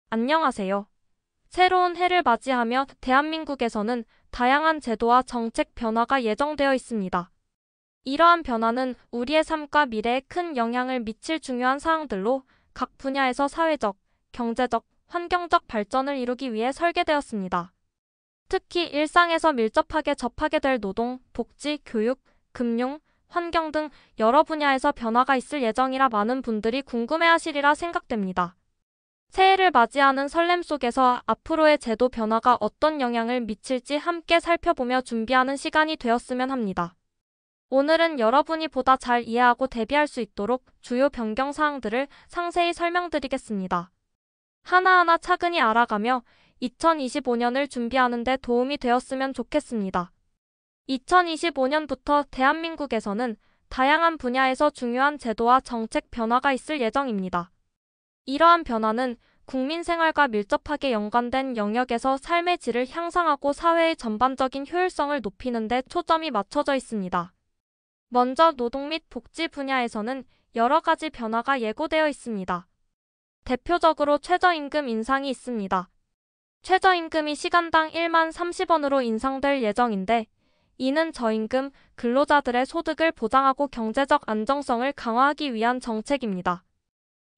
안녕하세요. 새로운 해를 맞이하며 대한민국에서는 다양한 제도와 정책 변화가 예정되어 있습니다. 이러한 변화는 우리의 삶과 미래에 큰 영향을 미칠 중요한 사항들로 각 분야에서 사회적, 경제적, 환경적 발전을 이루기 위해 설계되었습니다. 특히 일상에서 밀접하게 접하게 될 노동, 복지, 교육, 금융, 환경 등 여러 분야에서 변화가 있을 예정이라 많은 분들이 궁금해하시리라 생각됩니다. 새해를 맞이하는 설렘 속에서 앞으로의 제도 변화가 어떤 영향을 미칠지 함께 살펴보며 준비하는 시간이 되었으면 합니다. 오늘은 여러분이 보다 잘 이해하고 대비할 수 있도록 주요 변경 사항들을 상세히 설명드리겠습니다. 하나하나 차근히 알아가며 2025년을 준비하는 데 도움이 되었으면 좋겠습니다. 2025년부터 대한민국에서는 다양한 분야에서 중요한 제도와 정책 변화가 있을 예정입니다. 이러한 변화는 국민 생활과 밀접하게 연관된 영역에서 삶의 질을 향상하고 사회의 전반적인 효율성을 높이는 데 초점이 맞춰져 있습니다. 먼저 노동 및 복지 분야에서는 여러 가지 변화가 예고되어 있습니다. 대표적으로 최저임금 인상이 있습니다. 최저임금이 시간당 1만 30원으로 인상될 예정인데, 이는 저임금 근로자들의 소득을 보장하고 경제적 안정성을 강화하기 위한 정책입니다.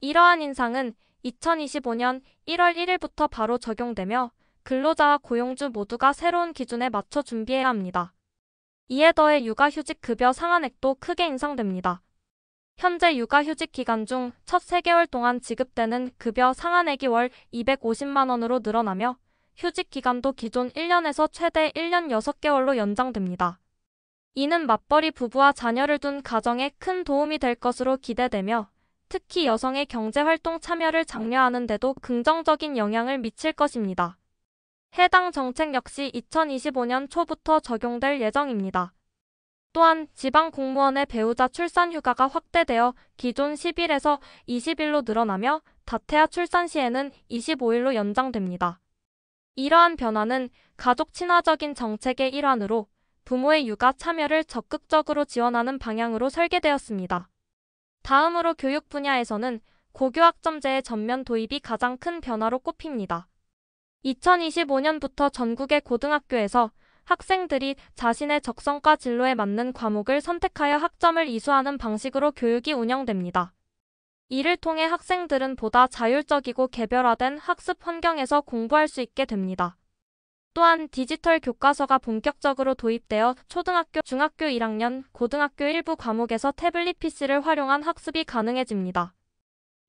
이러한 인상은 2025년 1월 1일부터 바로 적용되며 근로자와 고용주 모두가 새로운 기준에 맞춰 준비해야 합니다. 이에 더해 육아휴직 급여 상한액도 크게 인상됩니다. 현재 육아휴직 기간 중 첫 3개월 동안 지급되는 급여 상한액이 월 250만 원으로 늘어나며 휴직 기간도 기존 1년에서 최대 1년 6개월로 연장됩니다. 이는 맞벌이 부부와 자녀를 둔 가정에 큰 도움이 될 것으로 기대되며 특히 여성의 경제활동 참여를 장려하는 데도 긍정적인 영향을 미칠 것입니다. 해당 정책 역시 2025년 초부터 적용될 예정입니다. 또한 지방 공무원의 배우자 출산 휴가가 확대되어 기존 10일에서 20일로 늘어나며 다태아 출산 시에는 25일로 연장됩니다. 이러한 변화는 가족 친화적인 정책의 일환으로 부모의 육아 참여를 적극적으로 지원하는 방향으로 설계되었습니다. 다음으로 교육 분야에서는 고교학점제의 전면 도입이 가장 큰 변화로 꼽힙니다. 2025년부터 전국의 고등학교에서 학생들이 자신의 적성과 진로에 맞는 과목을 선택하여 학점을 이수하는 방식으로 교육이 운영됩니다. 이를 통해 학생들은 보다 자율적이고 개별화된 학습 환경에서 공부할 수 있게 됩니다. 또한 디지털 교과서가 본격적으로 도입되어 초등학교, 중학교 1학년, 고등학교 일부 과목에서 태블릿 PC를 활용한 학습이 가능해집니다.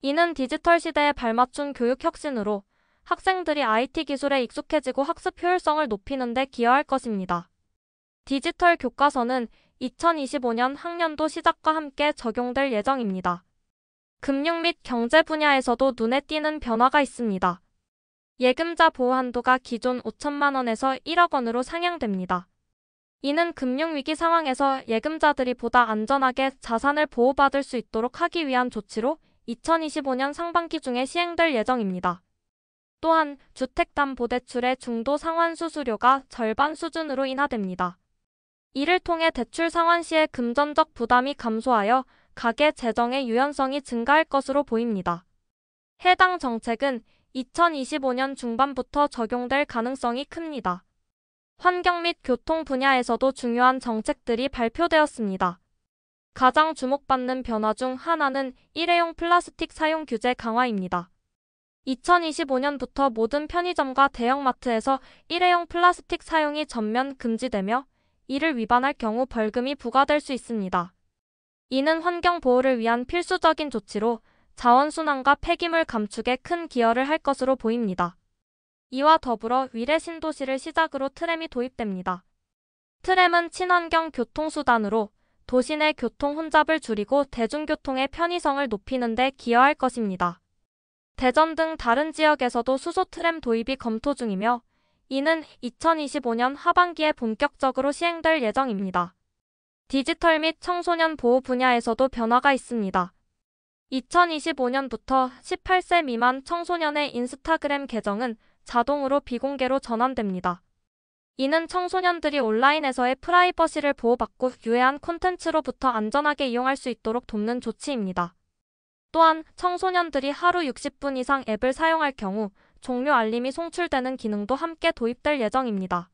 이는 디지털 시대에 발맞춘 교육 혁신으로 학생들이 IT 기술에 익숙해지고 학습 효율성을 높이는 데 기여할 것입니다. 디지털 교과서는 2025년 학년도 시작과 함께 적용될 예정입니다. 금융 및 경제 분야에서도 눈에 띄는 변화가 있습니다. 예금자 보호 한도가 기존 5천만 원에서 1억 원으로 상향됩니다. 이는 금융위기 상황에서 예금자들이 보다 안전하게 자산을 보호받을 수 있도록 하기 위한 조치로 2025년 상반기 중에 시행될 예정입니다. 또한 주택담보대출의 중도 상환 수수료가 절반 수준으로 인하됩니다. 이를 통해 대출 상환 시의 금전적 부담이 감소하여 가계 재정의 유연성이 증가할 것으로 보입니다. 해당 정책은 2025년 중반부터 적용될 가능성이 큽니다. 환경 및 교통 분야에서도 중요한 정책들이 발표되었습니다. 가장 주목받는 변화 중 하나는 일회용 플라스틱 사용 규제 강화입니다. 2025년부터 모든 편의점과 대형마트에서 일회용 플라스틱 사용이 전면 금지되며 이를 위반할 경우 벌금이 부과될 수 있습니다. 이는 환경 보호를 위한 필수적인 조치로 자원순환과 폐기물 감축에 큰 기여를 할 것으로 보입니다. 이와 더불어 위례 신도시를 시작으로 트램이 도입됩니다. 트램은 친환경 교통수단으로 도시 내 교통 혼잡을 줄이고 대중교통의 편의성을 높이는 데 기여할 것입니다. 대전 등 다른 지역에서도 수소 트램 도입이 검토 중이며 이는 2025년 하반기에 본격적으로 시행될 예정입니다. 디지털 및 청소년 보호 분야에서도 변화가 있습니다. 2025년부터 18세 미만 청소년의 인스타그램 계정은 자동으로 비공개로 전환됩니다. 이는 청소년들이 온라인에서의 프라이버시를 보호받고 유해한 콘텐츠로부터 안전하게 이용할 수 있도록 돕는 조치입니다. 또한 청소년들이 하루 60분 이상 앱을 사용할 경우 종료 알림이 송출되는 기능도 함께 도입될 예정입니다.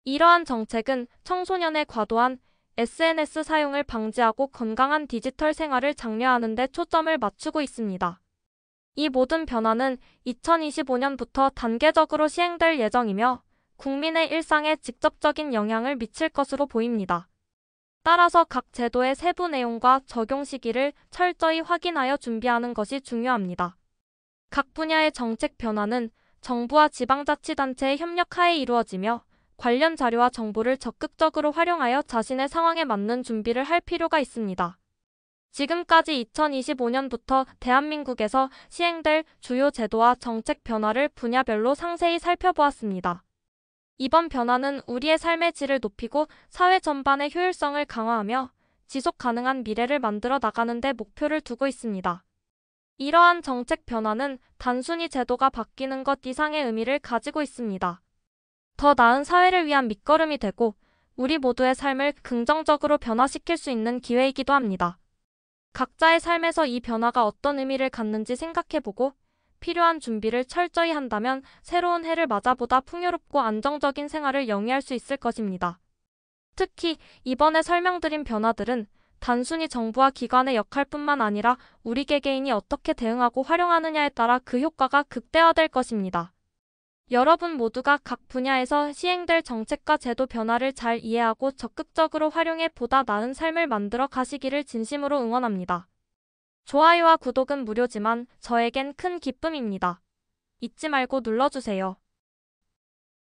이러한 정책은 청소년의 과도한 SNS 사용을 방지하고 건강한 디지털 생활을 장려하는 데 초점을 맞추고 있습니다. 이 모든 변화는 2025년부터 단계적으로 시행될 예정이며 국민의 일상에 직접적인 영향을 미칠 것으로 보입니다. 따라서 각 제도의 세부 내용과 적용 시기를 철저히 확인하여 준비하는 것이 중요합니다. 각 분야의 정책 변화는 정부와 지방자치단체의 협력하에 이루어지며 관련 자료와 정보를 적극적으로 활용하여 자신의 상황에 맞는 준비를 할 필요가 있습니다. 지금까지 2025년부터 대한민국에서 시행될 주요 제도와 정책 변화를 분야별로 상세히 살펴보았습니다. 이번 변화는 우리의 삶의 질을 높이고 사회 전반의 효율성을 강화하며 지속 가능한 미래를 만들어 나가는 데 목표를 두고 있습니다. 이러한 정책 변화는 단순히 제도가 바뀌는 것 이상의 의미를 가지고 있습니다. 더 나은 사회를 위한 밑거름이 되고 우리 모두의 삶을 긍정적으로 변화시킬 수 있는 기회이기도 합니다. 각자의 삶에서 이 변화가 어떤 의미를 갖는지 생각해보고 필요한 준비를 철저히 한다면 새로운 해를 맞아 보다 풍요롭고 안정적인 생활을 영위할 수 있을 것입니다. 특히 이번에 설명드린 변화들은 단순히 정부와 기관의 역할뿐만 아니라 우리 개개인이 어떻게 대응하고 활용하느냐에 따라 그 효과가 극대화될 것입니다. 여러분 모두가 각 분야에서 시행될 정책과 제도 변화를 잘 이해하고 적극적으로 활용해 보다 나은 삶을 만들어 가시기를 진심으로 응원합니다. 좋아요와 구독은 무료지만 저에겐 큰 기쁨입니다. 잊지 말고 눌러주세요.